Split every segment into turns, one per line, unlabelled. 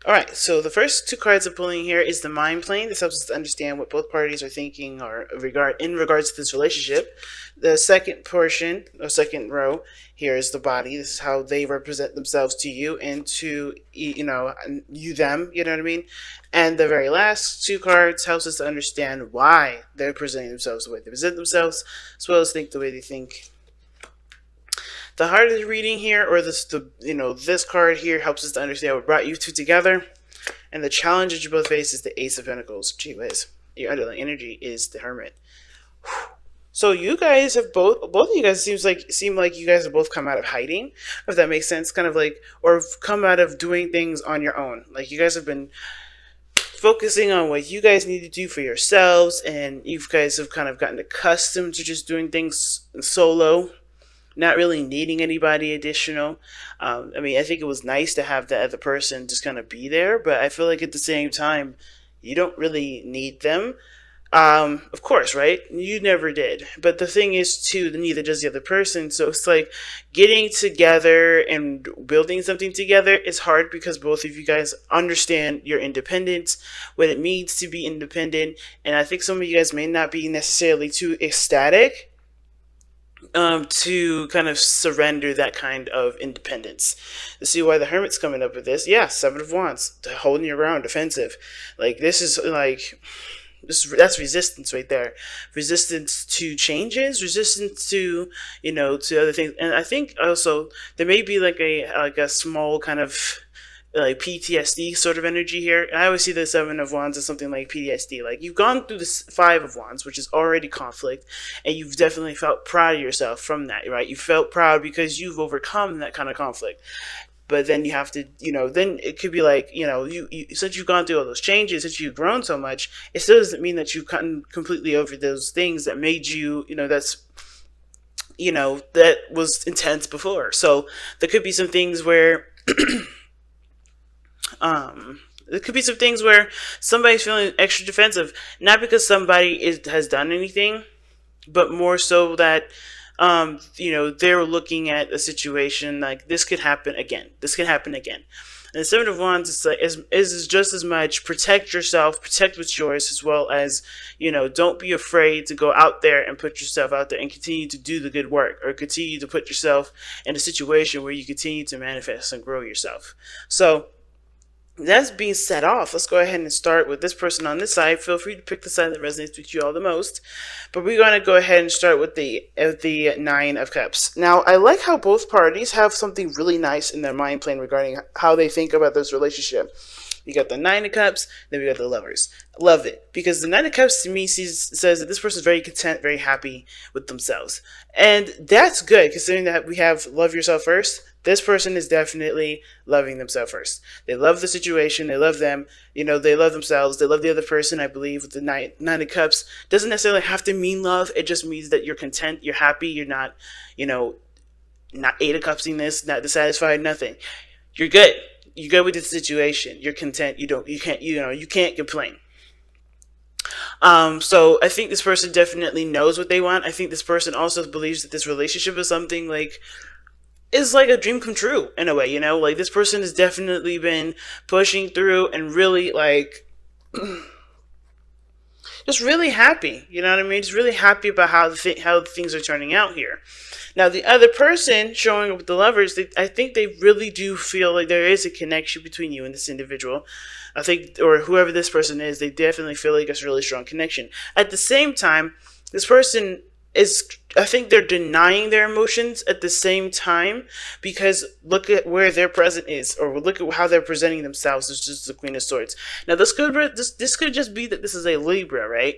All right, so the first two cards I'm pulling here is the mind plane. This helps us to understand what both parties are thinking or in regards to this relationship. The second portion, or second row, here is the body. This is how they represent themselves to you and to you them. You know what I mean? And the very last two cards helps us to understand why they're presenting themselves the way they present themselves, as well as think the way they think. The heart of the reading here, or this card here helps us to understand what brought you two together, and the challenge that you both face is the Ace of Pentacles. Gee whiz, your underlying energy is the Hermit. So you guys have both of you guys seem like you guys have both come out of hiding, if that makes sense, kind of like, or come out of doing things on your own. Like you guys have been focusing on what you guys need to do for yourselves, and you guys have kind of gotten accustomed to just doing things solo, not really needing anybody additional. I mean, I think it was nice to have the other person just kind of be there, but I feel like at the same time, you don't really need them. Of course, right? You never did. But the thing is, too, neither does the other person. So it's like getting together and building something together is hard because both of you guys understand your independence, what it means to be independent. And I think some of you guys may not be necessarily too ecstatic to kind of surrender that kind of independence. To see why the Hermit's coming up with this, yeah, Seven of Wands, holding your ground, defensive. Like this is like that's resistance right there. Resistance to changes, resistance to to other things. And I think also there may be like a small kind of like PTSD sort of energy here. I always see the Seven of Wands as something like PTSD. Like you've gone through the Five of Wands, which is already conflict, and you've definitely felt proud of yourself from that, right? You felt proud because you've overcome that kind of conflict. But then you have to, then it could be like, you since you've gone through all those changes, since you've grown so much, it still doesn't mean that you've gotten completely over those things that made you, that was intense before. So there could be some things where, there could be some things where somebody's feeling extra defensive, not because somebody has done anything, but more so that they're looking at a situation like this could happen again. This could happen again. And the Seven of Wands is just as much protect yourself, protect what's yours, as well as, don't be afraid to go out there and put yourself out there and continue to do the good work, or continue to put yourself in a situation where you continue to manifest and grow yourself. So that's being set off. Let's go ahead and start with this person on this side. Feel free to pick the side that resonates with you all the most. But we're going to go ahead and start with the Nine of Cups. Now, I like how both parties have something really nice in their mind plane regarding how they think about this relationship. You got the Nine of Cups, then we got the Lovers. Love it. Because the Nine of Cups to me says that this person is very content, very happy with themselves. And that's good, considering that we have love yourself first. This person is definitely loving themselves first. They love the situation. They love them. They love themselves. They love the other person, I believe, with the Nine of Cups. Doesn't necessarily have to mean love. It just means that you're content. You're happy. You're not, not Eight of Cupsing this, not dissatisfied, nothing. You're good. You're good with the situation. You're content. You can't complain. So I think this person definitely knows what they want. I think this person also believes that this relationship is something is like a dream come true in a way, like this person has definitely been pushing through and really just really happy, you know what I mean? Just really happy about how things are turning out here. Now, the other person showing up with the Lovers, I think they really do feel like there is a connection between you and this individual. I think, or whoever this person is, they definitely feel like it's a really strong connection. At the same time, this person I think they're denying their emotions at the same time, because look at where their present is, or look at how they're presenting themselves as just the Queen of Swords. Now, this could just be that this is a Libra, right?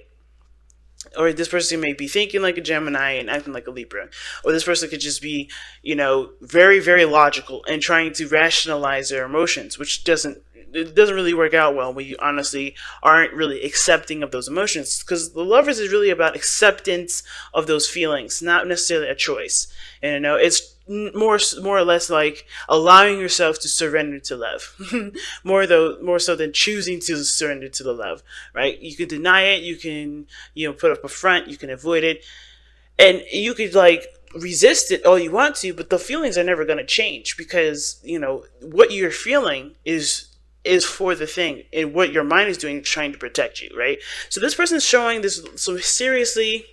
Or this person may be thinking like a Gemini and acting like a Libra. Or this person could just be, very, very logical and trying to rationalize their emotions, which doesn't really work out well when you honestly aren't really accepting of those emotions, because the Lovers is really about acceptance of those feelings, not necessarily a choice. And it's more or less like allowing yourself to surrender to love. more so than choosing to surrender to the love, right? You can deny it, you can put up a front, you can avoid it, and you could resist it all you want to, but the feelings are never going to change, because what you're feeling is is for the thing, and what your mind is doing is trying to protect you, right? So this person is showing this some seriously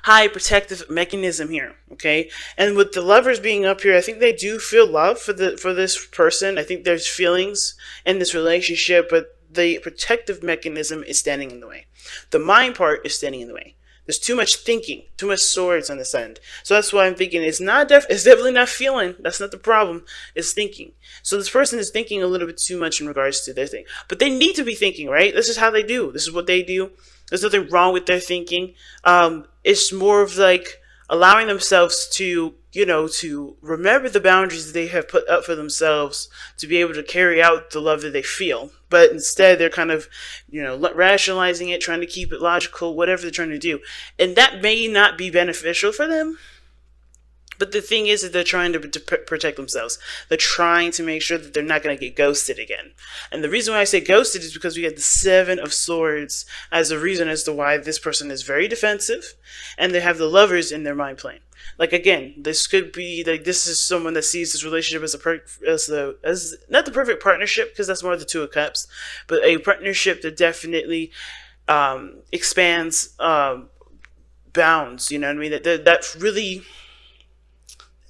high protective mechanism here, okay? And with the lovers being up here, I think they do feel love for this person. I think there's feelings in this relationship, but the protective mechanism is standing in the way. The mind part is standing in the way. There's too much thinking, too much swords on this end. So that's why I'm thinking it's definitely not feeling. That's not the problem. It's thinking. So this person is thinking a little bit too much in regards to their thing. But they need to be thinking, right? This is how they do. This is what they do. There's nothing wrong with their thinking. It's more of like allowing themselves to, to remember the boundaries that they have put up for themselves to be able to carry out the love that they feel. But instead, they're kind of, rationalizing it, trying to keep it logical, whatever they're trying to do. And that may not be beneficial for them. But the thing is that they're trying to protect themselves. They're trying to make sure that they're not going to get ghosted again. And the reason why I say ghosted is because we get the Seven of Swords as a reason as to why this person is very defensive, and they have the Lovers in their mind plane. Like, again, this could be like this is someone that sees this relationship as not the perfect partnership, because that's more the Two of Cups, but a partnership that definitely expands bounds. You know what I mean?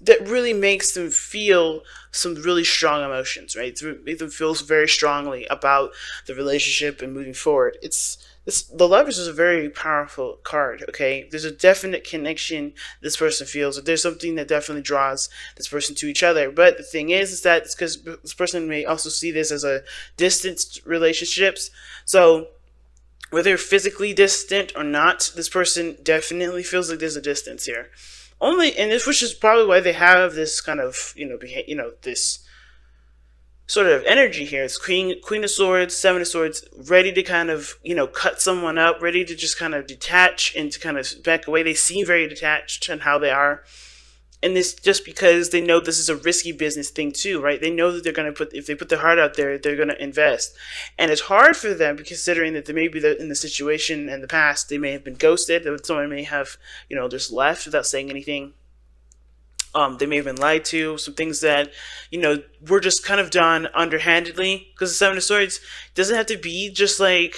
That really makes them feel some really strong emotions, right? To make them feel very strongly about the relationship and moving forward. The Lovers is a very powerful card, okay? There's a definite connection this person feels. There's something that definitely draws this person to each other. But the thing is that it's because this person may also see this as a distanced relationships. So whether physically distant or not, this person definitely feels like there's a distance here. Which is probably why they have this kind of, this sort of energy here. It's Queen of Swords, Seven of Swords, ready to kind of, cut someone up, ready to just kind of detach and to kind of back away. They seem very detached on how they are. And this just because they know this is a risky business thing too, right? They know that if they put their heart out there, they're going to invest. And it's hard for them considering that they may be in the situation in the past, they may have been ghosted, that someone may have, just left without saying anything. They may have been lied to, some things that, were just kind of done underhandedly. Because the Seven of Swords doesn't have to be just like,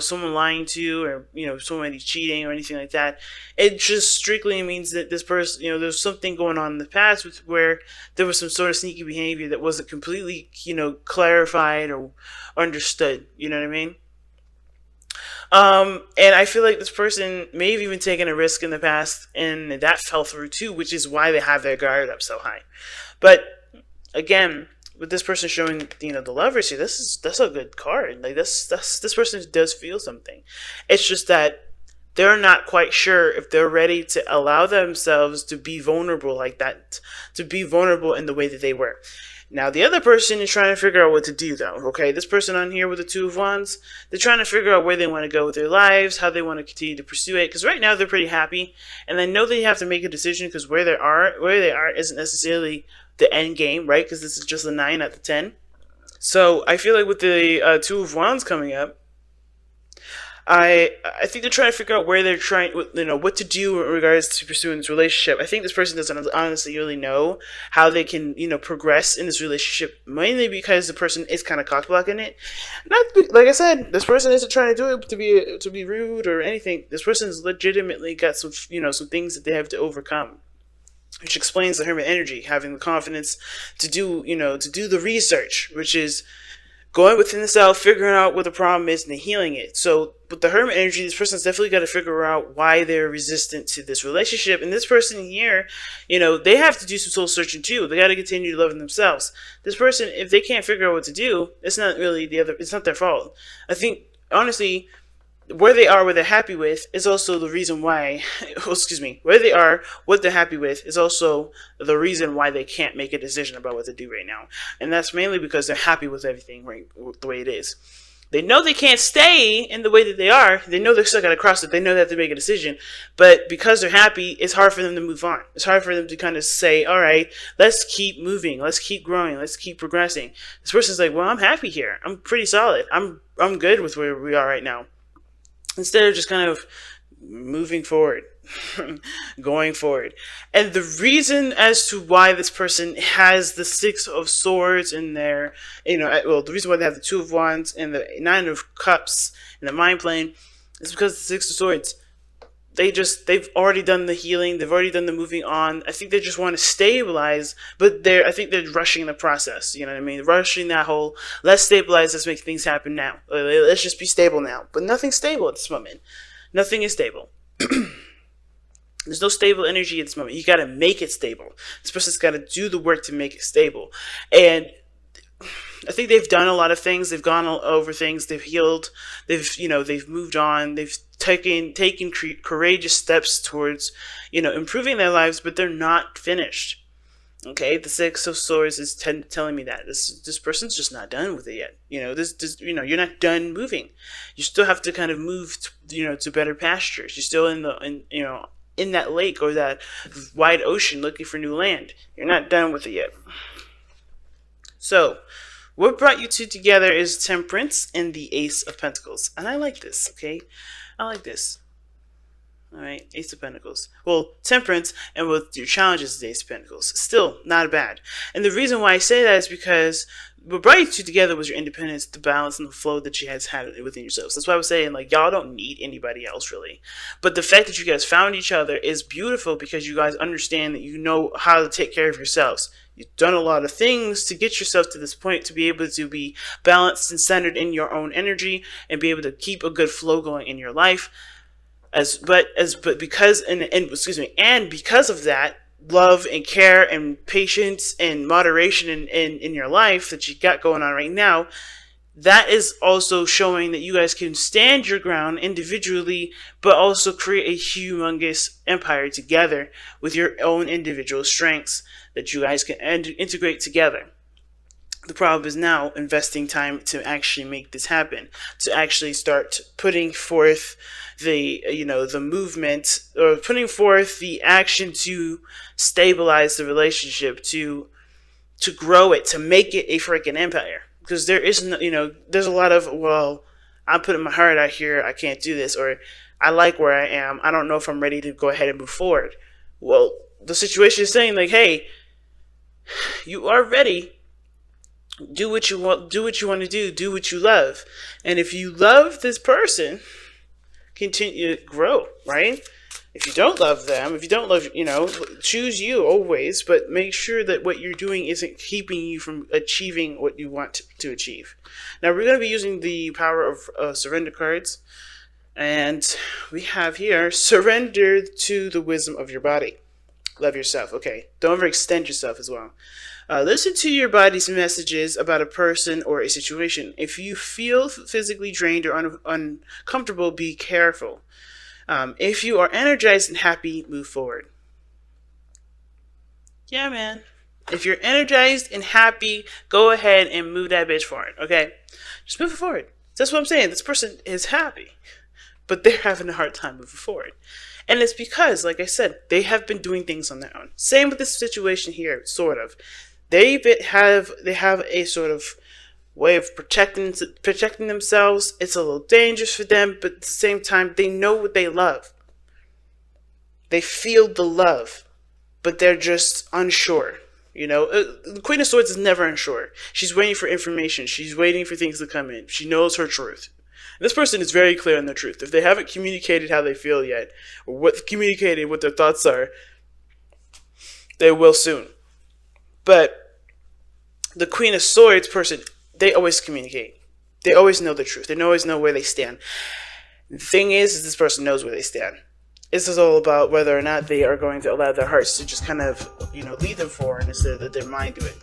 someone lying to or, somebody cheating or anything like that. It just strictly means that this person, there's something going on in the past where there was some sort of sneaky behavior that wasn't completely, clarified or understood. You know what I mean? And I feel like this person may have even taken a risk in the past, and that fell through too, which is why they have their guard up so high. But again, with this person showing, the Lovers here, that's a good card. Like this person does feel something. It's just that they're not quite sure if they're ready to allow themselves to be vulnerable like that, to be vulnerable in the way that they were. Now, the other person is trying to figure out what to do, though, okay? This person on here with the Two of Wands, they're trying to figure out where they want to go with their lives, how they want to continue to pursue it, because right now they're pretty happy, and they know they have to make a decision because where they are isn't necessarily the end game, right? Because this is just a 9 out of 10. So I feel like with the Two of Wands coming up, I think they're trying to figure out where they're trying, what to do in regards to pursuing this relationship. I think this person doesn't honestly really know how they can, progress in this relationship, mainly because the person is kind of cock-blocking it. Not like I said, this person isn't trying to do it to be rude or anything. This person's legitimately got some, some things that they have to overcome, which explains the Hermit energy, having the confidence to do the research, which is going within the self, figuring out what the problem is, and then healing it. So with the Hermit energy, this person's definitely got to figure out why they're resistant to this relationship. And this person here, they have to do some soul searching too. They got to continue loving themselves. This person, if they can't figure out what to do, it's not really it's not their fault. I think, honestly, where they are, what they're happy with, is also the reason why, where they are, what they're happy with, is also the reason why they can't make a decision about what to do right now. And that's mainly because they're happy with everything right the way it is. They know they can't stay in the way that they are. They know they're stuck at a crossroads. They know they have to make a decision. But because they're happy, it's hard for them to move on. It's hard for them to kind of say, all right, let's keep moving. Let's keep growing. Let's keep progressing. This person's like, well, I'm happy here. I'm pretty solid. I'm good with where we are right now. Instead of just kind of moving forward, going forward. And the reason as to why this person has the Six of Swords in there, well, the reason why they have the Two of Wands and the Nine of Cups in the mind plane is because the Six of Swords, they've already done the healing, they've already done the moving on. I think they just want to stabilize, but I think they're rushing the process. You know what I mean? Rushing that whole, let's stabilize, let's make things happen now. Let's just be stable now. But nothing's stable at this moment. Nothing is stable. There's no stable energy at this moment. You got to make it stable. This person's got to do the work to make it stable. And I think they've done a lot of things. They've gone over things. They've healed. They've moved on. They've taken courageous steps towards, improving their lives, but they're not finished. Okay, the Six of Swords is telling me that this person's just not done with it yet. You're not done moving. You still have to kind of move, to better pastures. You're still in that lake or that wide ocean looking for new land. You're not done with it yet. So, what brought you two together is Temperance and the Ace of Pentacles. And I like this, okay? I like this. Alright, Ace of Pentacles. Well, Temperance, and with your challenges is the Ace of Pentacles. Still, not bad. And the reason why I say that is because what brought you two together was your independence, the balance, and the flow that you guys had within yourselves. That's why I was saying, y'all don't need anybody else, really. But the fact that you guys found each other is beautiful because you guys understand that you know how to take care of yourselves. You've done a lot of things to get yourself to this point to be able to be balanced and centered in your own energy and be able to keep a good flow going in your life. Because of that, love and care and patience and moderation in your life that you got going on right now, that is also showing that you guys can stand your ground individually, but also create a humongous empire together with your own individual strengths that you guys can integrate together. The problem is now investing time to actually make this happen, to actually start putting forth the movement, or putting forth the action to stabilize the relationship, to grow it, to make it a freaking empire. Because there isn't, there's a lot of, well, I'm putting my heart out here, I can't do this, or I like where I am, I don't know if I'm ready to go ahead and move forward. Well, the situation is saying hey, you are ready. Do what you want to do what you love. And if you love this person, continue to grow, right? If you don't love them, if you don't love, choose you always, but make sure that what you're doing isn't keeping you from achieving what you want to achieve. Now, we're going to be using the power of surrender cards. And we have here, surrender to the wisdom of your body. Love yourself. Okay, don't overextend yourself as well. Listen to your body's messages about a person or a situation. If you feel physically drained or uncomfortable, be careful. If you are energized and happy, move forward. Yeah, man. If you're energized and happy, go ahead and move that bitch forward, okay? Just move it forward. That's what I'm saying. This person is happy, but they're having a hard time moving forward. And it's because, like I said, they have been doing things on their own. Same with this situation here, sort of. They have a sort of way of protecting themselves. It's a little dangerous for them, but at the same time, they know what they love. They feel the love, but they're just unsure. The Queen of Swords is never unsure. She's waiting for information. She's waiting for things to come in. She knows her truth. This person is very clear on their truth. If they haven't communicated how they feel yet, or communicated what their thoughts are, they will soon. But the Queen of Swords person, they always communicate. They always know the truth. They always know where they stand. The thing is this person knows where they stand. This is all about whether or not they are going to allow their hearts to just kind of, lead them forward instead of let their mind do it.